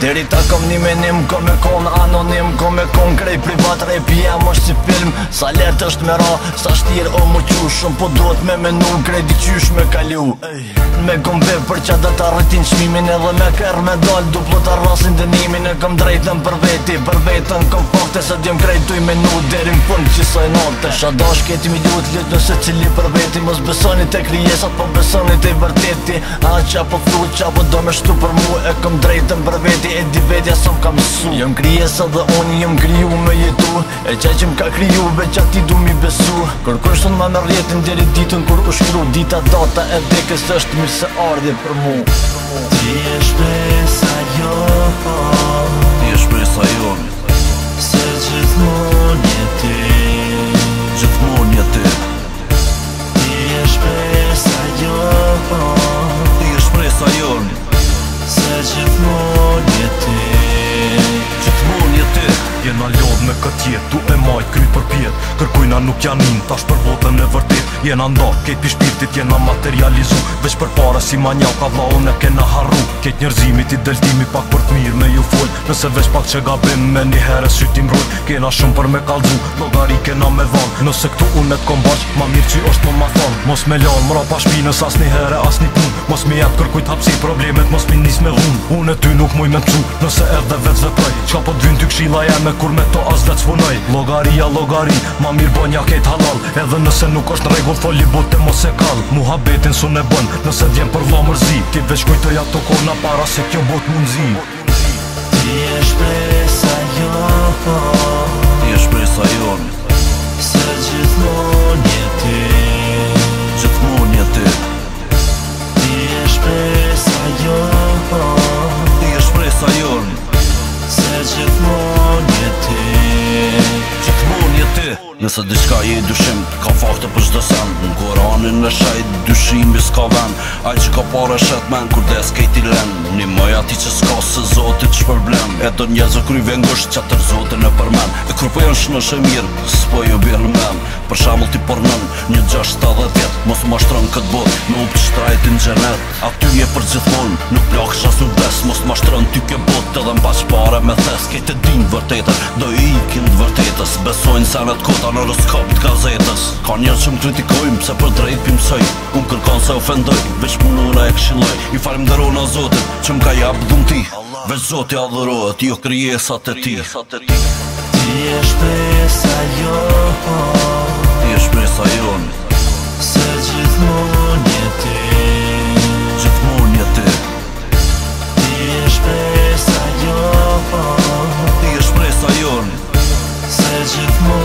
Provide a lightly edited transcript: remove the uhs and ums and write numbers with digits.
Deri ta kom një menim, kom me kon anonim, kom me kon krej privat repi jam është si film. Sa let është me ra, sa shtirë o mu qushëm, po duhet me menu krej di qysh me kalu. Me kom vep për qa dhe ta rritin qmimin, edhe me kërë me dal duplo ta rrasin dënimin. E kom drejtën për veti, për vetën kom fakte, se djem krejt tu i menu deri më fund qisoj note. Shadash keti mi duhet lut nëse cili për veti, mos besoni te krijesat, po besoni te vërteti. A qa po thu, qa po do me shtu për mu, e kom drejtën për veti, e di vetja sa m'ka mësu. Jëm krijesa dhe unë jëm kriju me jetu, e qaj që m'ka kriju veç ati du mi besu. Kërkush të ma me rjetin deri ditën kur u shkru, dita data e dekës është mirë se ardhje për mu. Ti e shpresa jo, ti e shpresa jo, se gjithmon je ti, gjithmon je ti. ti e shpresa jo, ti e shpresa jo, se gjithmon je ti. gjithmon je ti. Jena lodh me këtë jet, tu e majt kry për pjet. Kërkujna nuk janin, tash për botën e vërtet. Jena nda, kejt pi shpirtit jena materializu, veç për para si ma njau ka vla unë e kena harru. Kejt njerëzimit i deltimi pak për t'mirë me ju fol, nëse veç pak që gabim me një herë sytim rol. Kena shumë për me kalzu, logari kena me dhan, nëse këtu unë e t'kom baq, ma mirë që është më ma than. Mos me lan mra pa shpinës as një herë as një pun, mos me jetë kërkujt hapsi problemet, mos me nis me dhun. Unë e ty nuk muj me m'cu, nëse edhe vetë veproj, qka po t'vyn ty kshila jeme kur me to as dhe c'punoj. Logaria logari, ma mirë bonja kejt halal, edhe nëse nuk është në regull tholi bote mos e kall. Muhabetin sun e bën, nëse djem për vla mërzi, ti veç kujtoj ato kona para se kjo bot mundzi. Ti e shpresa jo, ti e shpresa jo, se gjithmon je ti, gjithmon je ti. ti e shpresa jo, ti e shpresa jo, se gjithmon je ti. gjithmon je ti. Nëse diçka je i dyshim, ka fakte për çdo sen. Në Koranin me shajt dyshimi s'ka ven. Aj që ka pare shet men kur des kejti len. Një moj ati që s'ka se zotit shpërblen. E do njezë kryve ngusht që atër zotin e përmen. E kur po janë shnosh e mirë, s'po ju bjerë men. Për shamull ti pornën, një 6-7 vjet, mos ma shtron këtë bot, me u për shtrajtin gjenet. Aty je për gjithmon, nuk plakësh as nuk des, mos ma shtron ty ke bot, edhe m'baq pare me thes. Kejt e din vërtetën, do i ikin vërtetës, besojnë senet kota në horoskop t'gazetës. Ka njerë që m'kritikojmë, pse për drejt pi mësoj, unë kërkon se ofendoj, veç punura e kshiloj. I falimderona Zotit, që m'ka jap dhunti, veç Zoti adhurohet, jo krijesat e ti. Ti e shpresa jo, ti e shpresa jo, se gjithmon je ti, gjithmon je ti. ti e shpresa jo, ti e shpresa jo, se gjithmon